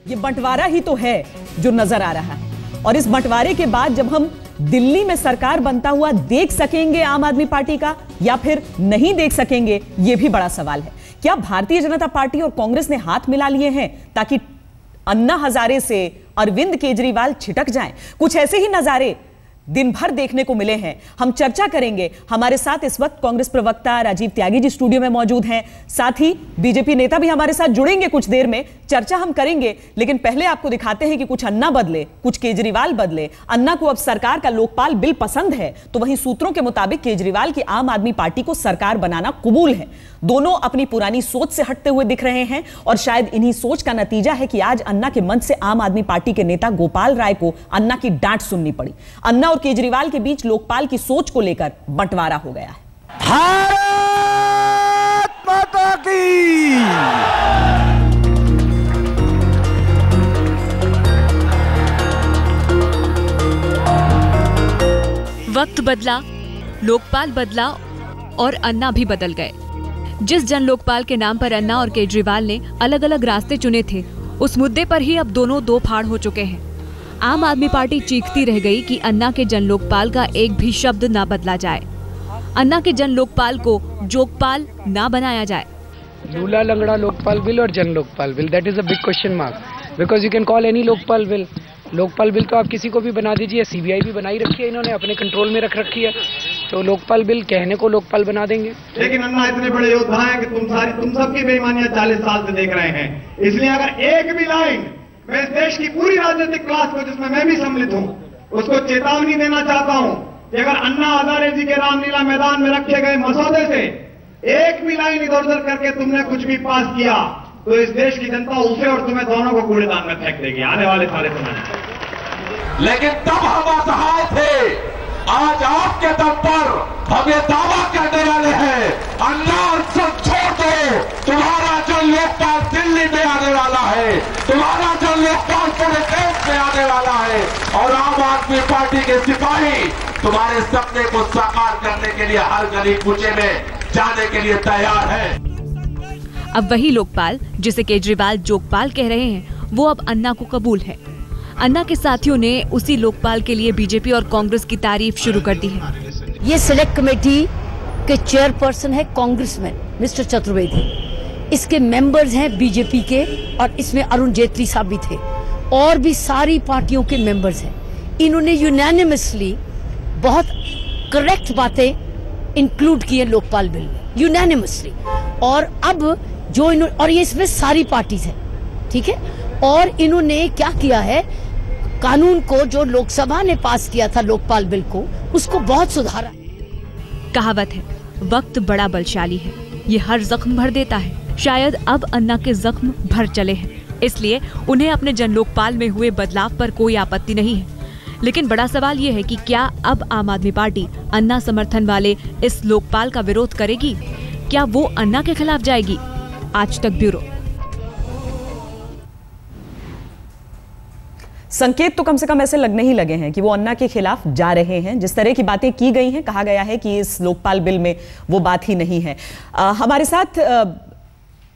ये बंटवारा ही तो है जो नजर आ रहा है। और इस बंटवारे के बाद जब हम दिल्ली में सरकार बनता हुआ देख सकेंगे आम आदमी पार्टी का या फिर नहीं देख सकेंगे, यह भी बड़ा सवाल है। क्या भारतीय जनता पार्टी और कांग्रेस ने हाथ मिला लिए हैं ताकि अन्ना हजारे से अरविंद केजरीवाल छिटक जाएं? कुछ ऐसे ही नजारे दिन भर देखने को मिले हैं। हम चर्चा करेंगे। हमारे साथ इस वक्त कांग्रेस प्रवक्ता राजीव त्यागी जी स्टूडियो में मौजूद हैं, साथ ही बीजेपी नेता भी हमारे साथ जुड़ेंगे कुछ देर में। चर्चा हम करेंगे, लेकिन पहले आपको दिखाते हैं कि कुछ अन्ना बदले, कुछ केजरीवाल बदले। अन्ना को अब सरकार का लोकपाल बिल पसंद है, तो वहीं सूत्रों के मुताबिक केजरीवाल की आम आदमी पार्टी को सरकार बनाना कबूल है। दोनों अपनी पुरानी सोच से हटते हुए दिख रहे हैं और शायद इन्हीं सोच का नतीजा है कि आज अन्ना के मंच से आम आदमी पार्टी के नेता गोपाल राय को अन्ना की डांट सुननी पड़ी। अन्ना और केजरीवाल के बीच लोकपाल की सोच को लेकर बंटवारा हो गया है। भारत माता की। वक्त बदला, लोकपाल बदला और अन्ना भी बदल गए। जिस जन लोकपाल के नाम पर अन्ना और केजरीवाल ने अलग अलग रास्ते चुने थे, उस मुद्दे पर ही अब दोनों दो फाड़ हो चुके हैं। आम आदमी पार्टी चीखती रह गई कि अन्ना के जन लोकपाल का एक भी शब्द ना बदला जाए, अन्ना के जन लोकपाल को जोगपाल ना बनाया जाए। लूला लंगड़ा लोकपाल बिल और जन Lokpal bill, that is a big question mark, because you can call any Lokpal bill. Lokpal bill तो आप किसी को भी बना दीजिए, सीबीआई भी बनाई रखी है, इन्होंने अपने कंट्रोल में रख रखी है, तो लोकपाल बिल कहने को लोकपाल बना देंगे। लेकिन अन्ना इतने बड़े योद्धा हैं कि तुम सबकी बेईमानियां 40 साल से देख रहे हैं। इसलिए अगर एक भी लाइन मैं इस देश की पूरी राजनीतिक क्लास को, जिसमें मैं भी सम्मिलित हूं, उसको चेतावनी देना चाहता हूं कि अगर अन्ना हजारे जी के रामलीला मैदान में रखे गए मसौदे से एक भी लाइन इधर उधर करके तुमने कुछ भी पास किया, तो इस देश की जनता उसे और तुम्हें दोनों को कूड़ेदान में फेंक देगी आने वाले सारे समय। लेकिन तब हम असहाय थे, आज आपके दम पर हम ये दावा करने वाले हैं, अन्ना और सब छोड़ दो, तुम्हारा जन लोकपाल दिल्ली में आने वाला है, तुम्हारा जन लोकपाल पूरे देश में आने वाला है, और आम आदमी पार्टी के सिपाही तुम्हारे सपने को साकार करने के लिए हर गली कूचे में जाने के लिए तैयार है। अब वही लोकपाल जिसे केजरीवाल जोगपाल कह रहे हैं, वो अब अन्ना को कबूल है। अन्ना के साथियों ने उसी लोकपाल के लिए बीजेपी और कांग्रेस की तारीफ शुरू कर दी है। ये सिलेक्ट कमेटी के चेयरपर्सन है कांग्रेसमैन मिस्टर चतुर्वेदी, इसके मेंबर्स हैं बीजेपी के, और इसमें अरुण जेटली साहब भी थे, और भी सारी पार्टियों के मेंबर्स हैं। इन्होंने यूनानिमसली बहुत करेक्ट बातें इंक्लूड की है लोकपाल बिल में, यूनानिमसली। और अब जो और ये इसमें सारी पार्टीज हैं, ठीक है। और इन्होंने क्या किया है, कानून को जो लोकसभा ने पास किया था लोकपाल बिल को, उसको बहुत सुधारा। कहावत है, वक्त बड़ा बलशाली है, ये हर जख्म भर देता है। शायद अब अन्ना के जख्म भर चले हैं, इसलिए उन्हें अपने जन लोकपाल में हुए बदलाव पर कोई आपत्ति नहीं है। लेकिन बड़ा सवाल ये है कि क्या अब आम आदमी पार्टी अन्ना समर्थन वाले इस लोकपाल का विरोध करेगी? क्या वो अन्ना के खिलाफ जाएगी? आज तक ब्यूरो। संकेत तो कम से कम ऐसे लगने ही लगे हैं कि वो अन्ना के खिलाफ जा रहे हैं। जिस तरह की बातें की गई हैं, कहा गया है कि इस लोकपाल बिल में वो बात ही नहीं है। हमारे साथ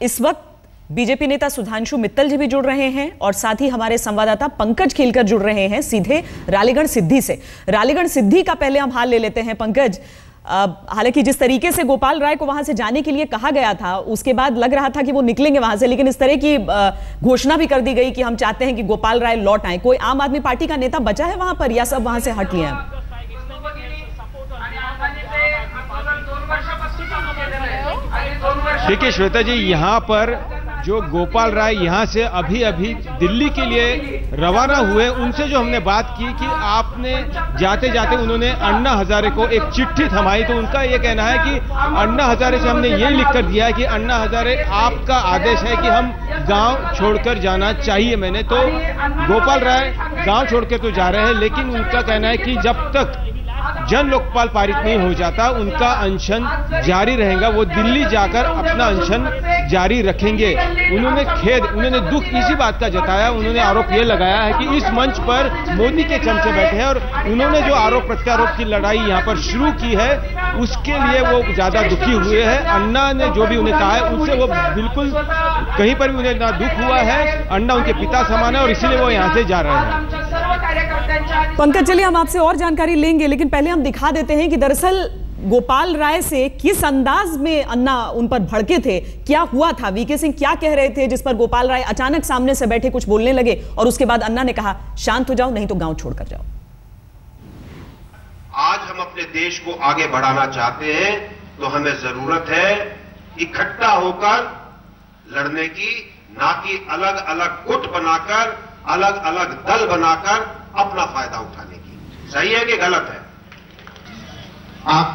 इस वक्त बीजेपी नेता सुधांशु मित्तल जी भी जुड़ रहे हैं और साथ ही हमारे संवाददाता पंकज खेलकर जुड़ रहे हैं सीधे रालीगढ़ सिद्धि से। रालीगढ़ सिद्धि का पहले हम हाल ले लेते हैं पंकज। हालांकि जिस तरीके से गोपाल राय को वहां से जाने के लिए कहा गया था, उसके बाद लग रहा था कि वो निकलेंगे वहां से, लेकिन इस तरह की घोषणा भी कर दी गई कि हम चाहते हैं कि गोपाल राय लौट आए। कोई आम आदमी पार्टी का नेता बचा है वहां पर या सब वहां से हट लिए हैं? देखिए श्वेता जी, यहाँ पर जो गोपाल राय यहाँ से अभी अभी दिल्ली के लिए रवाना हुए, उनसे जो हमने बात की कि आपने जाते जाते उन्होंने अन्ना हजारे को एक चिट्ठी थमाई, तो उनका ये कहना है कि अन्ना हजारे से हमने ये लिख कर दिया है कि अन्ना हजारे आपका आदेश है कि हम गांव छोड़कर जाना चाहिए। तो गोपाल राय गांव छोड़कर तो जा रहे हैं, लेकिन उनका कहना है कि जब तक जन लोकपाल पारित नहीं हो जाता उनका अनशन जारी रहेगा, वो दिल्ली जाकर अपना अनशन जारी रखेंगे। उन्होंने दुख इसी बात का जताया, उन्होंने आरोप ये लगाया है कि इस मंच पर मोदी के चमचे बैठे हैं और उन्होंने जो आरोप प्रत्यारोप की लड़ाई यहाँ पर शुरू की है उसके लिए वो ज्यादा दुखी हुए हैं। अन्ना ने जो भी उन्हें कहा है उससे वो बिल्कुल कहीं पर भी उन्हें ना दुख हुआ है। अन्ना उनके पिता समान है और इसीलिए वो यहाँ से जा रहे हैं। पंकज, चलिए हम आपसे और जानकारी लेंगे, लेकिन पहले हम दिखा देते हैं कि दरअसल गोपाल राय से किस अंदाज में अन्ना उन पर भड़के थे, क्या हुआ था, वीके सिंह क्या कह रहे थे जिस पर गोपाल राय अचानक सामने से बैठे कुछ बोलने लगे और उसके बाद अन्ना ने कहा शांत हो जाओ नहीं तो गांव छोड़कर जाओ। आज हम अपने देश को आगे बढ़ाना चाहते हैं तो हमें जरूरत है इकट्ठा होकर लड़ने की, ना कि अलग अलग गुट बनाकर, अलग अलग दल बनाकर अपना फायदा उठाने की। सही है कि गलत है? आप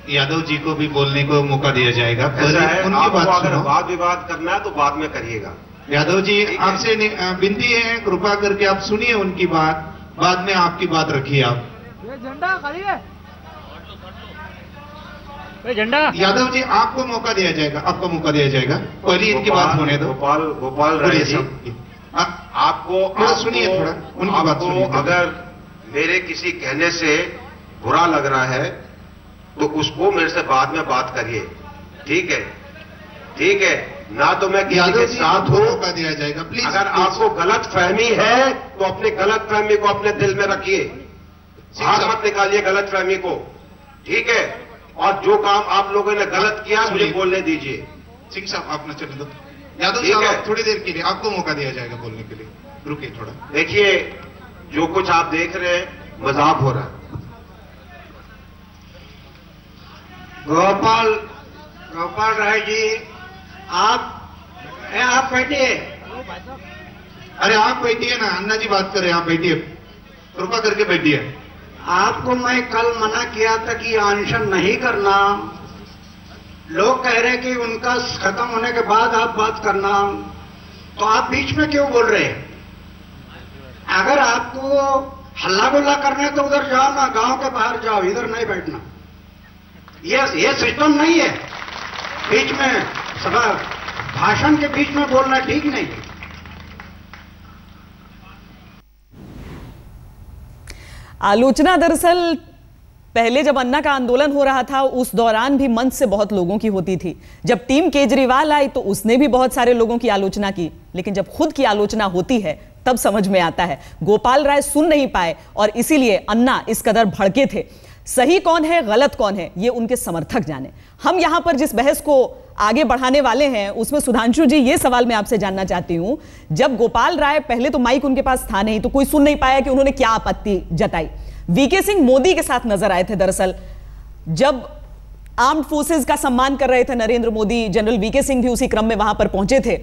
यादव जी को भी बोलने को मौका दिया जाएगा। ऐसा है, आपको अगर वाद विवाद करना है तो बाद में करिएगा। यादव जी आपसे विनती है, कृपा करके आप सुनिए उनकी बात, बाद में आपकी बात रखिए। आप झंडा खाली है, झंडा। यादव जी आपको मौका दिया जाएगा, आपको मौका दिया जाएगा, पहले इनकी बात होने दो। गोपाल राय जी आपको सुनिए थोड़ा उनकी बात सुनिए। अगर मेरे किसी कहने से बुरा लग रहा है तो उसको मेरे से बाद में बात करिए, ठीक है? ठीक है ना, तो मैं किसी के साथ हो मौका दिया जाएगा प्लीज। अगर आपको गलत फहमी है तो अपनी गलत फहमी को अपने दिल में रखिए, बाहर मत निकालिए गलत फहमी को, ठीक है? और जो काम आप लोगों ने गलत किया मुझे बोलने दीजिए। सिंह साहब आप न चलने दो। यादव साहब थोड़ी देर के लिए आपको मौका दिया जाएगा बोलने के लिए, रुकिए थोड़ा। देखिए जो कुछ आप देख रहे हैं मजाक हो रहा है। गोपाल राय जी आप बैठिए। अरे आप बैठिए ना, अन्ना जी बात कर रहे हैं, आप बैठिए, कृपा करके बैठिए। आपको मैं कल मना किया था कि अनशन नहीं करना, लोग कह रहे कि उनका खत्म होने के बाद आप बात करना, तो आप बीच में क्यों बोल रहे हैं? अगर आपको हल्ला गुल्ला करना तो उधर जाओ ना, गांव के बाहर जाओ, इधर नहीं बैठना। ये सिस्टम नहीं है, बीच में सभा भाषण के बीच में बोलना ठीक नहीं है। आलोचना दरअसल पहले जब अन्ना का आंदोलन हो रहा था उस दौरान भी मंच से बहुत लोगों की होती थी। जब टीम केजरीवाल आई तो उसने भी बहुत सारे लोगों की आलोचना की, लेकिन जब खुद की आलोचना होती है तब समझ में आता है गोपाल राय सुन नहीं पाए और इसीलिए अन्ना इस कदर भड़के थे। सही कौन है गलत कौन है ये उनके समर्थक जाने। हम यहां पर जिस बहस को आगे बढ़ाने वाले हैं उसमें सुधांशु जी ये सवाल मैं आपसे जानना चाहती हूं, जब गोपाल राय पहले तो माइक उनके पास था नहीं तो कोई सुन नहीं पाया कि उन्होंने क्या आपत्ति जताई। वीके सिंह मोदी के साथ नजर आए थे, दरअसल जब आर्म्ड फोर्सेस का सम्मान कर रहे थे नरेंद्र मोदी, जनरल वीके सिंह भी उसी क्रम में वहां पर पहुंचे थे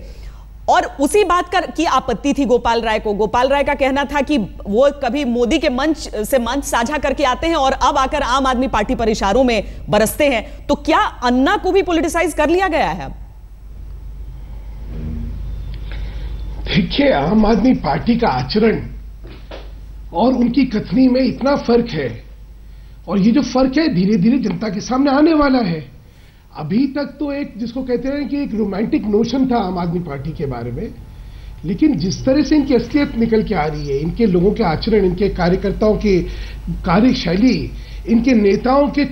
और उसी बात की आपत्ति थी गोपाल राय को। गोपाल राय का कहना था कि वो कभी मोदी के मंच से मंच साझा करके आते हैं और अब आकर आम आदमी पार्टी पर इशारों में बरसते हैं। तो क्या अन्ना को भी पॉलिटिसाइज कर लिया गया है अब? देखिए, आम आदमी पार्टी का आचरण और उनकी कथनी में इतना फर्क है और ये जो फर्क है धीरे धीरे जनता के सामने आने वाला है। अभी तक तो एक जिसको कहते हैं कि एक रोमांटिक नोशन था आम आदमी पार्टी के बारे में, लेकिन जिस तरह से इनकी असलियत निकल के आ रही है, इनके लोगों के आचरण, इनके कार्यकर्ताओं की कार्यशैली, इनके नेताओं के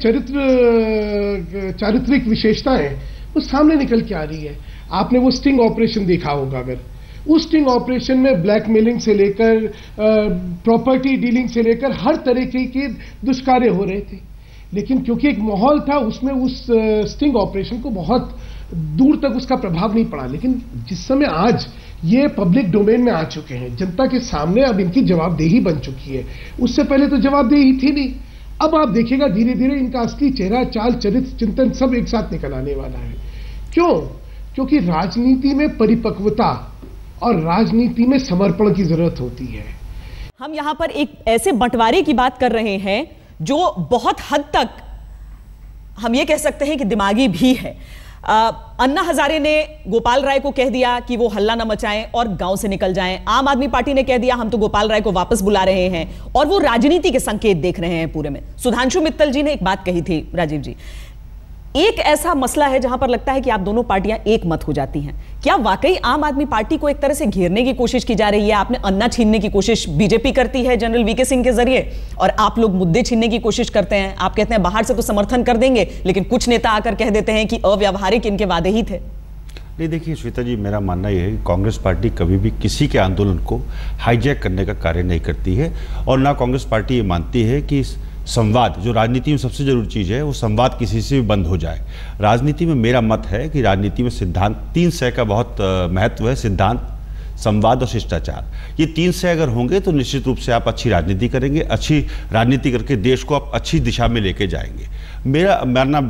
चारित्रिक विशेषताएं वो सामने निकल के आ रही है। आपने वो स्टिंग ऑपरेशन देखा होगा, अगर उस स्टिंग ऑपरेशन में ब्लैकमेलिंग से लेकर प्रॉपर्टी डीलिंग से लेकर हर तरीके के दुष्कार्य हो रहे थे, लेकिन क्योंकि एक माहौल था उसमें उस स्टिंग ऑपरेशन को बहुत दूर तक उसका प्रभाव नहीं पड़ा। लेकिन जिस समय आज ये पब्लिक डोमेन में आ चुके हैं, जनता के सामने अब इनकी जवाबदेही बन चुकी है, उससे पहले तो जवाबदेही थी नहीं। अब आप देखिएगा धीरे धीरे इनका असली चेहरा, चाल, चरित्र, चिंतन सब एक साथ निकल आने वाला है। क्यों? क्योंकि राजनीति में परिपक्वता और राजनीति में समर्पण की जरूरत होती है। हम यहां पर एक ऐसे बंटवारे की बात कर रहे हैं जो बहुत हद तक हम ये कह सकते हैं कि दिमागी भी है। अन्ना हजारे ने गोपाल राय को कह दिया कि वो हल्ला न मचाएं और गांव से निकल जाएं। आम आदमी पार्टी ने कह दिया हम तो गोपाल राय को वापस बुला रहे हैं और वो राजनीति के संकेत देख रहे हैं पूरे में। सुधांशु मित्तल जी ने एक बात कही थी, राजीव जी, एक ऐसा मसला है जहां पर लगता है कि आप दोनों पार्टियां एक मत हो जाती हैं। क्या वाकई आम आदमी पार्टी को एक तरह से घेरने की कोशिश की जा रही है? आपने अन्ना छीनने की कोशिश बीजेपी करती है जनरल वीके सिंह के जरिए, और आप लोग मुद्दे छीनने की कोशिश करते हैं। आप कहते हैं बाहर से तो समर्थन कर देंगे, लेकिन कुछ नेता आकर कह देते हैं कि अव्यावहारिक इनके वादे ही थे। नहीं, देखिए श्वेता जी, मेरा मानना यह है कि कांग्रेस पार्टी कभी भी किसी के आंदोलन को हाईजैक करने का कार्य नहीं करती है, और ना कांग्रेस पार्टी ये मानती है कि संवाद, जो राजनीति में सबसे जरूरी चीज़ है, वो संवाद किसी से भी बंद हो जाए। राजनीति में मेरा मत है कि राजनीति में सिद्धांत 3 सै का बहुत महत्व है, सिद्धांत, संवाद और शिष्टाचार। ये 3 सै अगर होंगे तो निश्चित रूप से आप अच्छी राजनीति करेंगे, अच्छी राजनीति करके देश को आप अच्छी दिशा में लेके जाएंगे। मेरा मानना,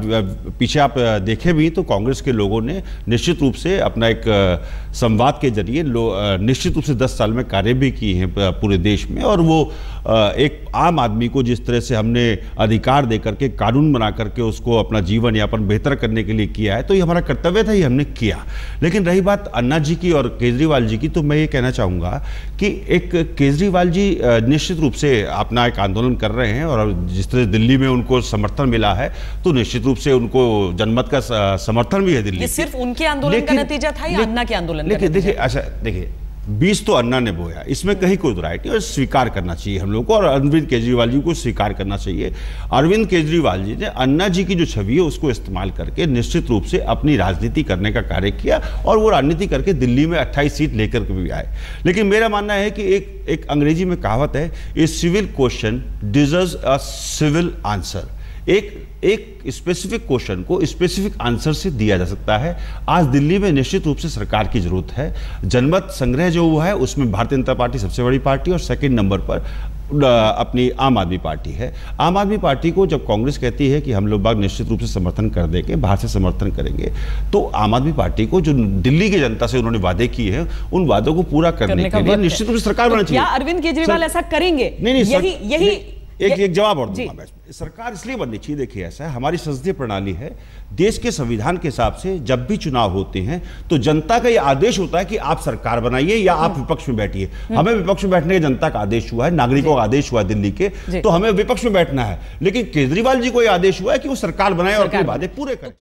पीछे आप देखें भी तो कांग्रेस के लोगों ने निश्चित रूप से अपना एक संवाद के जरिए निश्चित रूप से 10 साल में कार्य भी किए हैं पूरे देश में, और वो एक आम आदमी को जिस तरह से हमने अधिकार दे करके, कानून बना करके उसको अपना जीवन यापन बेहतर करने के लिए किया है, तो ये हमारा कर्तव्य था, ये हमने किया। लेकिन रही बात अन्ना जी की और केजरीवाल जी की, तो मैं ये कहना चाहूँगा कि एक केजरीवाल जी निश्चित रूप से अपना एक आंदोलन कर रहे हैं, और जिस तरह दिल्ली में उनको समर्थन मिला है तो निश्चित रूप से उनको जनमत का समर्थन भी है दिल्ली। ये सिर्फ उनके आंदोलन का नतीजा था या अन्ना के आंदोलन का? देखिए, अच्छा देखिए, बीज तो अन्ना ने बोया, इसमें कहीं कोई दुराई नहीं, और स्वीकार करना चाहिए हम लोग को, और अरविंद केजरीवाल जी को स्वीकार करना चाहिए। अरविंद केजरीवाल जी ने अन्ना जी की जो छवि है उसको इस्तेमाल करके निश्चित रूप से अपनी राजनीति करने का कार्य किया, और वो राजनीति करके दिल्ली में 28 सीट लेकर के भी आए। लेकिन मेरा मानना है कि एक अंग्रेजी में कहावत है, a civil question deserves a civil answer. एक स्पेसिफिक क्वेश्चन को स्पेसिफिक आंसर से दिया जा सकता है। आज दिल्ली में निश्चित रूप से सरकार की जरूरत है। जनमत संग्रह जो हुआ है उसमें भारतीय जनता पार्टी सबसे बड़ी पार्टी, और सेकंड नंबर पर अपनी आम आदमी पार्टी है। आम आदमी पार्टी को जब कांग्रेस कहती है कि हम लोग बाग निश्चित रूप से समर्थन कर देंगे, बाहर से समर्थन करेंगे, तो आम आदमी पार्टी को जो दिल्ली की जनता से उन्होंने वादे किए हैं, उन वादों को पूरा करने के लिए निश्चित रूप से सरकार बनानी चाहिए। क्या अरविंद केजरीवाल ऐसा करेंगे? नहीं, एक जवाब और दूंगा मैं। सरकार इसलिए बननी चाहिए, देखिए ऐसा है, हमारी संसदीय प्रणाली है, देश के संविधान के हिसाब से जब भी चुनाव होते हैं तो जनता का यह आदेश होता है कि आप सरकार बनाइए या आप विपक्ष में बैठिए। हमें विपक्ष में बैठने का जनता का आदेश हुआ है, नागरिकों का आदेश हुआ है दिल्ली के, तो हमें विपक्ष में बैठना है। लेकिन केजरीवाल जी को यह आदेश हुआ है कि वो सरकार बनाए और अपने वादे पूरे करें।